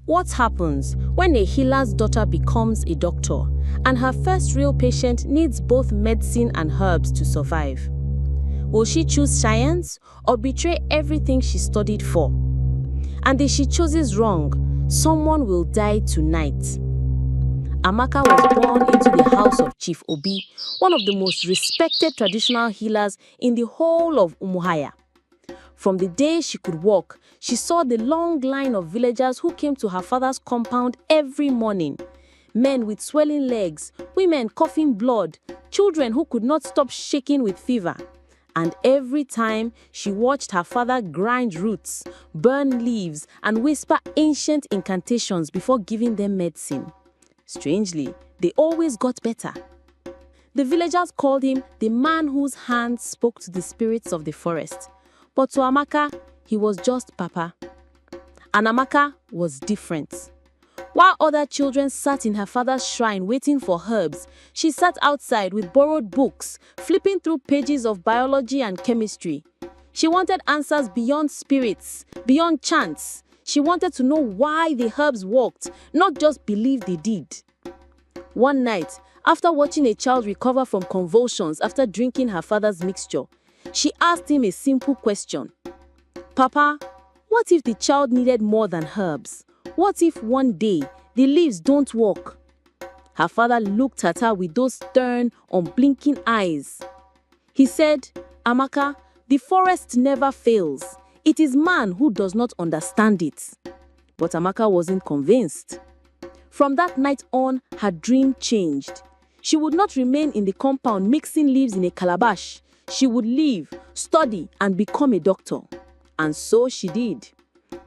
What happens when a healer's daughter becomes a doctor and her first real patient needs both medicine and herbs to survive? Will she choose science or betray everything she studied for? And if she chooses wrong, someone will die tonight. Amaka was born into the house of Chief Obi, one of the most respected traditional healers in the whole of Umuahia. From the day she could walk, she saw the long line of villagers who came to her father's compound every morning. Men with swelling legs, women coughing blood, children who could not stop shaking with fever. And every time she watched her father grind roots, burn leaves, and whisper ancient incantations before giving them medicine. Strangely, they always got better. The villagers called him the man whose hands spoke to the spirits of the forest. But to Amaka, he was just Papa. And Amaka was different. While other children sat in her father's shrine waiting for herbs, she sat outside with borrowed books, flipping through pages of biology and chemistry. She wanted answers beyond spirits, beyond chants. She wanted to know why the herbs worked, not just believe they did. One night, after watching a child recover from convulsions after drinking her father's mixture, she asked him a simple question. Papa, what if the child needed more than herbs? What if one day the leaves don't work? Her father looked at her with those stern, unblinking eyes. He said, Amaka, the forest never fails. It is man who does not understand it. But Amaka wasn't convinced. From that night on, her dream changed. She would not remain in the compound mixing leaves in a calabash. She would leave, study, and become a doctor. And so she did.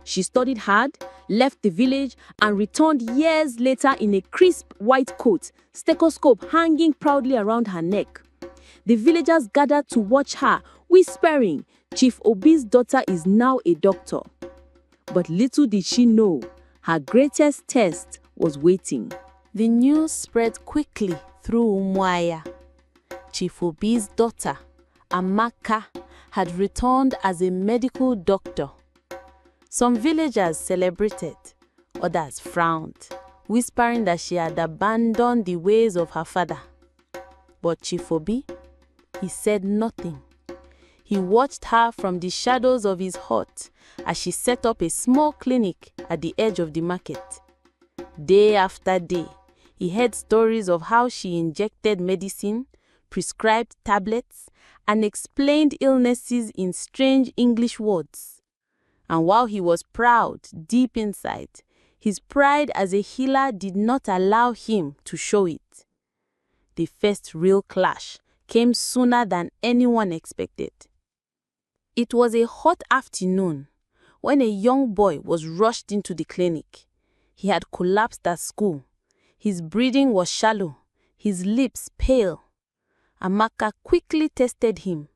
She studied hard, left the village, and returned years later in a crisp white coat, stethoscope hanging proudly around her neck. The villagers gathered to watch her, whispering, Chief Obi's daughter is now a doctor. But little did she know, her greatest test was waiting. The news spread quickly through Umuahia. Chief Obi's daughter, Amaka, had returned as a medical doctor. Some villagers celebrated, others frowned, whispering that she had abandoned the ways of her father. But Chief Obi, he said nothing. He watched her from the shadows of his hut as she set up a small clinic at the edge of the market. Day after day, he heard stories of how she injected medicine, prescribed tablets, and explained illnesses in strange English words. And while he was proud deep inside, his pride as a healer did not allow him to show it. The first real clash came sooner than anyone expected. It was a hot afternoon when a young boy was rushed into the clinic. He had collapsed at school. His breathing was shallow, his lips pale. Amaka quickly tested him.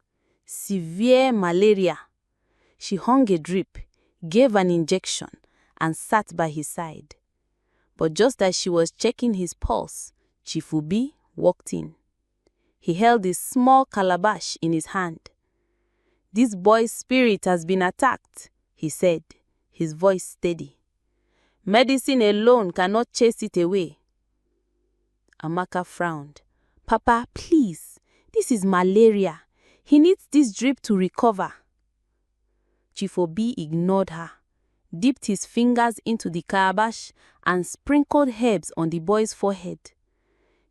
Severe malaria. She hung a drip, gave an injection, and sat by his side. But just as she was checking his pulse, Chief Obi walked in. He held a small calabash in his hand. This boy's spirit has been attacked, he said, his voice steady. Medicine alone cannot chase it away. Amaka frowned. Papa, please, this is malaria. He needs this drip to recover. Chief Obi ignored her, dipped his fingers into the calabash, and sprinkled herbs on the boy's forehead.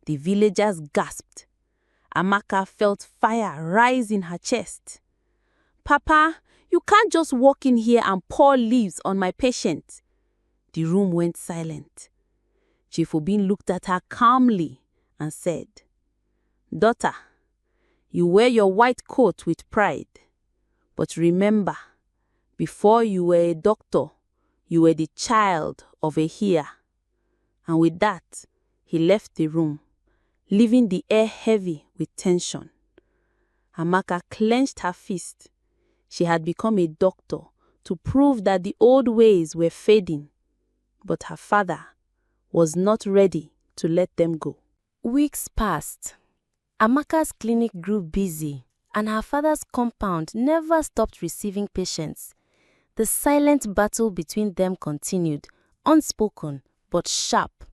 The villagers gasped. Amaka felt fire rise in her chest. Papa, you can't just walk in here and pour leaves on my patient. The room went silent. Chief Obi looked at her calmly and said, Daughter, you wear your white coat with pride. But remember, before you were a doctor, you were the child of a healer. And with that, he left the room, leaving the air heavy with tension. Amaka clenched her fist. She had become a doctor to prove that the old ways were fading. But her father was not ready to let them go. Weeks passed. Amaka's clinic grew busy, and her father's compound never stopped receiving patients. The silent battle between them continued unspoken but sharp.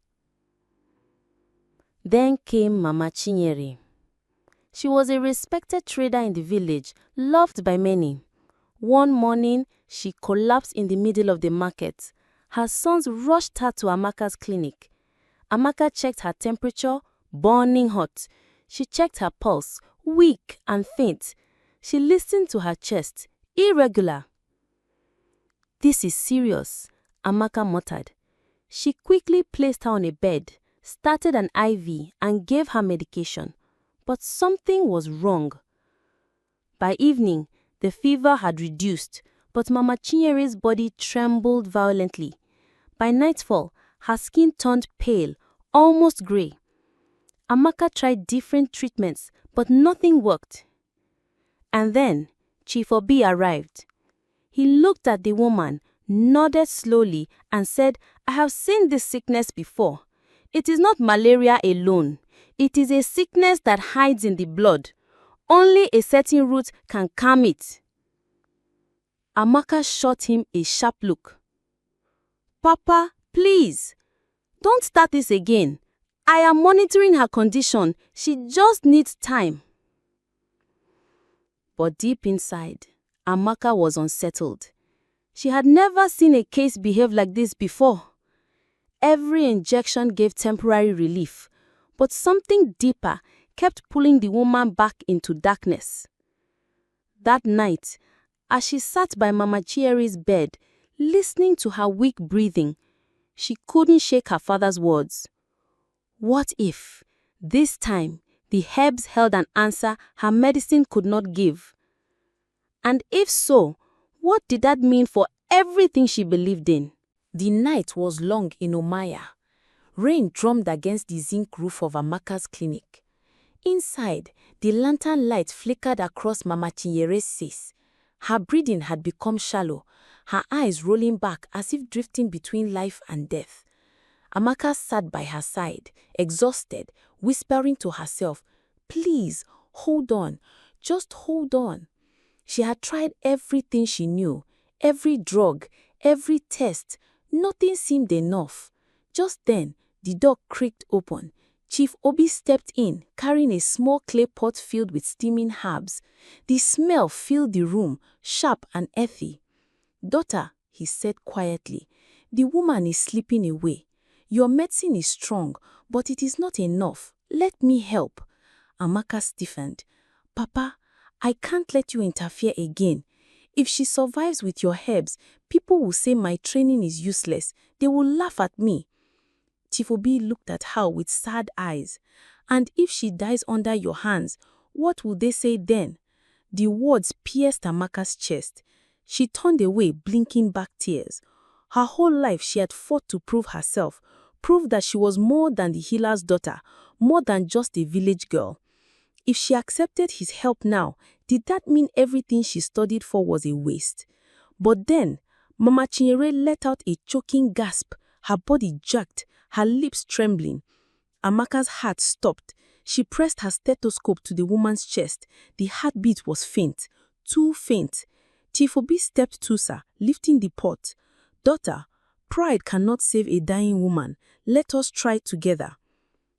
Then came Mama Chinyere. She was a respected trader in the village, loved by many. One morning, she collapsed in the middle of the market. Her sons rushed her to Amaka's clinic. Amaka checked her temperature, burning hot. She checked her pulse, weak and faint. She listened to her chest, irregular. "This is serious," Amaka muttered. She quickly placed her on a bed, started an IV and gave her medication. But something was wrong. By evening, the fever had reduced, but Mama Chinyere's body trembled violently. By nightfall, her skin turned pale, almost grey. Amaka tried different treatments, but nothing worked. And then, Chief Obi arrived. He looked at the woman, nodded slowly, and said, "I have seen this sickness before. It is not malaria alone. It is a sickness that hides in the blood. Only a certain root can calm it." Amaka shot him a sharp look. "Papa, please, don't start this again. I am monitoring her condition. She just needs time." But deep inside, Amaka was unsettled. She had never seen a case behave like this before. Every injection gave temporary relief, but something deeper kept pulling the woman back into darkness. That night, as she sat by Mama Chiere's bed, listening to her weak breathing, she couldn't shake her father's words. What if, this time, the herbs held an answer her medicine could not give? And if so, what did that mean for everything she believed in? The night was long in Omaya. Rain drummed against the zinc roof of Amaka's clinic. Inside, the lantern light flickered across Mama Chinyere's face. Her breathing had become shallow, her eyes rolling back as if drifting between life and death. Amaka sat by her side, exhausted, whispering to herself, "Please, hold on, just hold on." She had tried everything she knew, every drug, every test. Nothing seemed enough. Just then, the door creaked open. Chief Obi stepped in, carrying a small clay pot filled with steaming herbs. The smell filled the room, sharp and earthy. "Daughter," he said quietly, "the woman is slipping away. Your medicine is strong, but it is not enough. Let me help." Amaka stiffened. "Papa, I can't let you interfere again. If she survives with your herbs, people will say my training is useless. They will laugh at me." Chief Obi looked at her with sad eyes. "And if she dies under your hands, what will they say then?" The words pierced Amaka's chest. She turned away, blinking back tears. Her whole life she had fought to prove herself, prove that she was more than the healer's daughter, more than just a village girl. If she accepted his help now, did that mean everything she studied for was a waste? But then, Mama Chinyere let out a choking gasp, her body jerked, her lips trembling. Amaka's heart stopped. She pressed her stethoscope to the woman's chest. The heartbeat was faint, too faint. Chief Obi stepped closer, lifting the pot. "Daughter, pride cannot save a dying woman. Let us try together."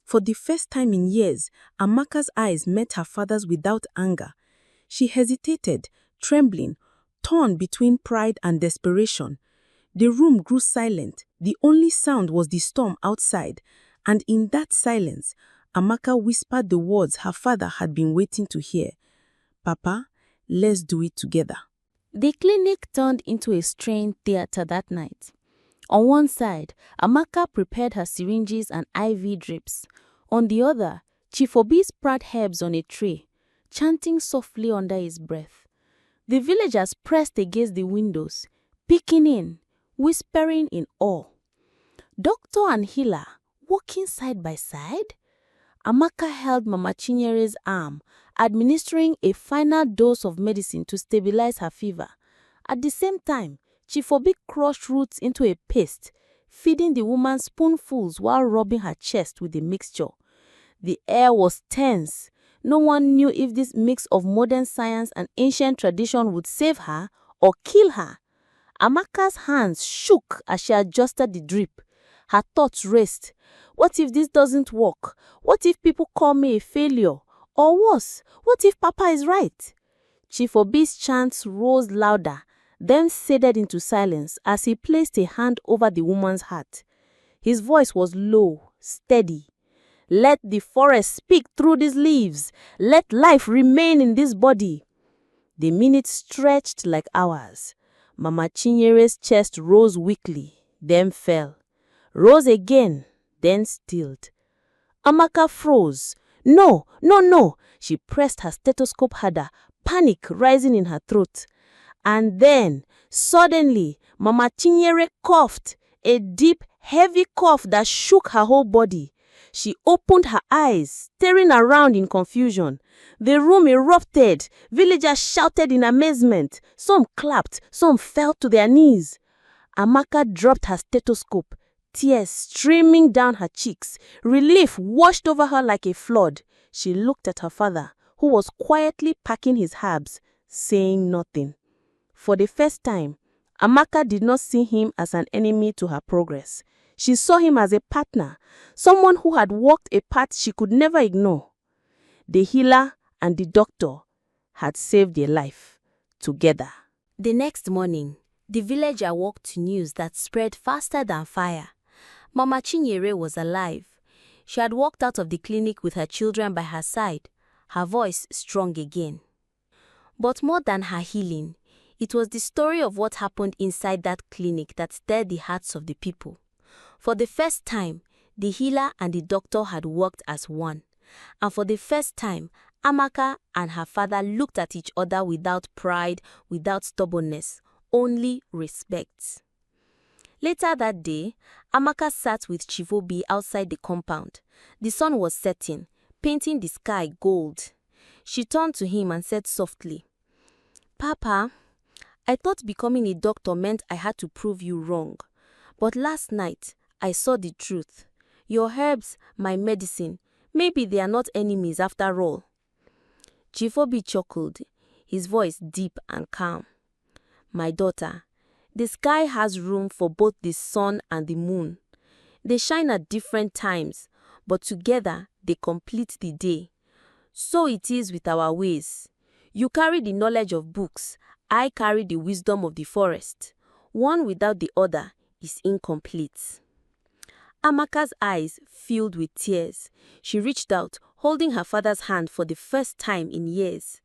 For the first time in years, Amaka's eyes met her father's without anger. She hesitated, trembling, torn between pride and desperation. The room grew silent. The only sound was the storm outside, and in that silence, Amaka whispered the words her father had been waiting to hear. "Papa, let's do it together." The clinic turned into a strange theater that night. On one side, Amaka prepared her syringes and IV drips. On the other, Chief Obi spread herbs on a tray, chanting softly under his breath. The villagers pressed against the windows, peeking in, whispering in awe. Doctor and healer, walking side by side? Amaka held Mama Chinyere's arm, administering a final dose of medicine to stabilize her fever. At the same time, Chief Obi crushed roots into a paste, feeding the woman spoonfuls while rubbing her chest with the mixture. The air was tense. No one knew if this mix of modern science and ancient tradition would save her or kill her. Amaka's hands shook as she adjusted the drip. Her thoughts raced. What if this doesn't work? What if people call me a failure? Or worse, what if Papa is right? Chief Obi's chants rose louder, then faded into silence as he placed a hand over the woman's heart. His voice was low, steady. Let the forest speak through these leaves. Let life remain in this body. The minutes stretched like hours. Mama Chinyere's chest rose weakly, then fell. Rose again, then stilled. Amaka froze. No, no, no. She pressed her stethoscope harder, panic rising in her throat. And then, suddenly, Mama Chinyere coughed, a deep, heavy cough that shook her whole body. She opened her eyes, staring around in confusion. The room erupted. Villagers shouted in amazement. Some clapped, some fell to their knees. Amaka dropped her stethoscope, tears streaming down her cheeks. Relief washed over her like a flood. She looked at her father, who was quietly packing his herbs, saying nothing. For the first time, Amaka did not see him as an enemy to her progress. She saw him as a partner, someone who had walked a path she could never ignore. The healer and the doctor had saved a life together. The next morning, the village awoke to news that spread faster than fire. Mama Chinyere was alive. She had walked out of the clinic with her children by her side, her voice strong again. But more than her healing, it was the story of what happened inside that clinic that stirred the hearts of the people. For the first time, the healer and the doctor had worked as one. And for the first time, Amaka and her father looked at each other without pride, without stubbornness, only respect. Later that day, Amaka sat with Chief Obi outside the compound. The sun was setting, painting the sky gold. She turned to him and said softly, "Papa, I thought becoming a doctor meant I had to prove you wrong. But last night, I saw the truth. Your herbs, my medicine, maybe they are not enemies after all." Chief Obi chuckled, his voice deep and calm. "My daughter, the sky has room for both the sun and the moon. They shine at different times, but together they complete the day. So it is with our ways. You carry the knowledge of books, I carry the wisdom of the forest. One without the other is incomplete." Amaka's eyes filled with tears. She reached out, holding her father's hand for the first time in years.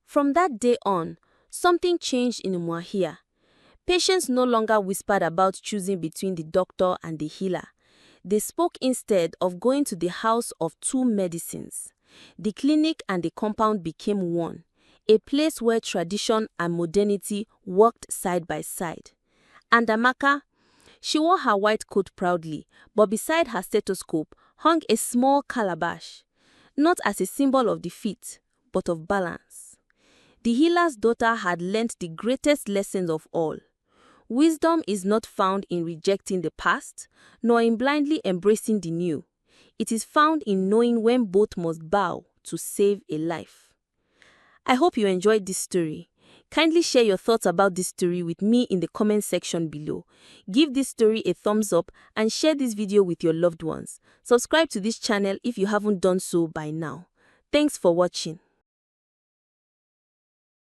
From that day on, something changed in Umuahia. Patients no longer whispered about choosing between the doctor and the healer. They spoke instead of going to the house of two medicines. The clinic and the compound became one, a place where tradition and modernity worked side by side. And Amaka, she wore her white coat proudly, but beside her stethoscope hung a small calabash, not as a symbol of defeat, but of balance. The healer's daughter had learnt the greatest lessons of all. Wisdom is not found in rejecting the past, nor in blindly embracing the new. It is found in knowing when both must bow to save a life. I hope you enjoyed this story. Kindly share your thoughts about this story with me in the comment section below. Give this story a thumbs up and share this video with your loved ones. Subscribe to this channel if you haven't done so by now. Thanks for watching.